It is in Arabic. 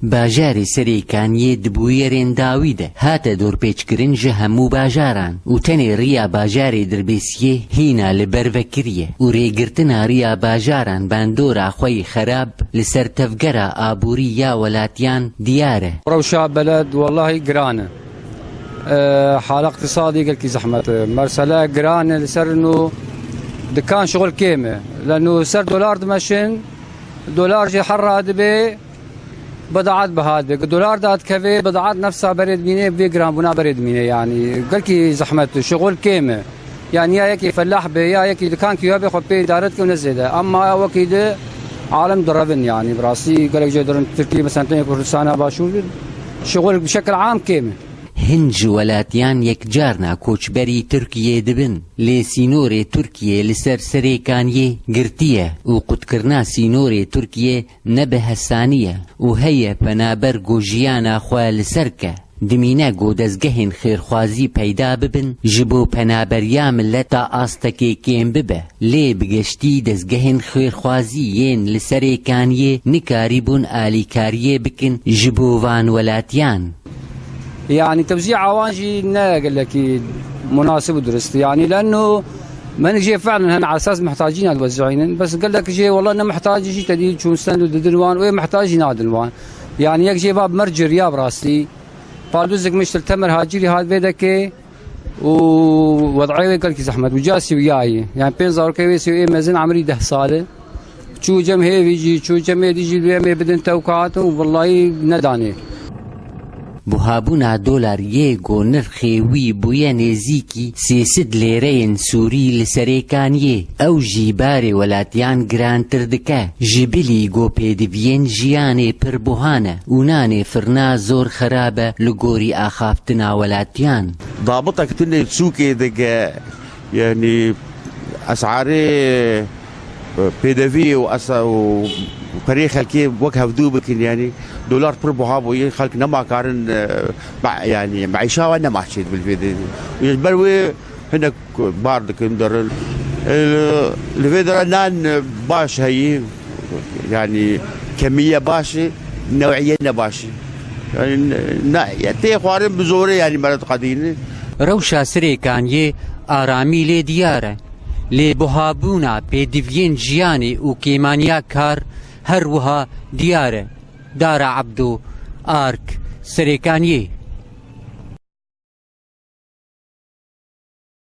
باژاری سەرێکانیێ دبوویەرێن داویدە هاتە دۆرپێچکردن ji هەموو باژاران و tenê rêya bajarê dirbêsiyê hîna li ber vekiriye û rêgirtina rêya bajaran bandora xwe yê xerab li ser tevgera aborî ya welatiyan diyar e. Rewşa beled wallahî giran e. Hala iqtisadî gelkî zehmet e. Mesela giran e li ser nû dikan şighul kêm e. Li nû ser dolar dimeşin, dolar jî herra dibe بضاعات بهاد دولار داد كفي بضاعات نفسها برد مينه بي جرام بنا برد مينه يعني قلكي زحمت شغل كيمه يعني يا يكي فلاح بي يا يكي دكان كيو بي خو بي ادارتك ونزيده اما وكيد عالم دربن يعني براسي قالك جاي درن تركيا مثلا كردستان باشو شغل بشكل عام كيمه هنج ولاتیان یەکجارنا کۆچبەری تورکیە دەبن لێ سینۆرێ تورکیە لەسەر سەرێکانیێ گرتیە و قوتکردنا سینۆرێ تورکیە نەبە هەسانیە و هەیە پەنابەر گۆژیانە خوا لەسەرکە دمینە گۆدەزگەهێن خێرخوازی پەیدا ببن ji بۆ پەنابەریا ملەت تا ئاستەکێ کێم ببە لێ بگەشتی دەستگەهێن خێرخوازی یێن لە سەرێکانیێ نکاری بوون ئالیکاریە بکن ji بۆ وان وەلاتیان يعني توزيع عوانجي قال لك مناسب ودرست يعني لانه ما نجي فعلا هنا على اساس محتاجين نوزعين بس قال لك جي والله انه محتاج شيء تدي شو ستاند دلوان وين محتاج ينادلوان يعني يك جي باب مرجر يا براسي فالوزك مش تمر هاجري هذا بيدك ووضعيه قال لك زحمه وجاسي وياي يعني بين زار كيسي ايه مازن عمري 10 ساله شو جم هي بيجي شو جم يجي بدن توقعات والله نداني بوهابونا دۆلار یەک و نرخێ وی بوویە نێزیکی 300 لێرەیەن سووری لە سەرێکانیێ ئەو ژیبارێ وەلاتیان گرانتر دکە ji bilî گۆپێدبیên ژیانê pir buhan e û nanê firna zor xerab e li gorî axaftina welatiyan. ضابطك تني تسوقي دقة يعني أسعاري بيدفي وبري خلكي وجه هفدوبك يعني دولار بر بوهابو خلك نما كارن يعني معيشة وانا ما حشيت بالفيديو يجبروي هنا باردك ندر الفيديو نان باش هي يعني كمية باشة نوعية باشة يعني تي خوارم بزوري يعني مرات قدينة روشا سرێکانیێ ئارامی لێ دیارە لێ بوهابوونا پێدیڤیên ژیانê û کێمانیا کار هەروەها دیارە دارا عەبدۆ ئارک سەرێکانیێ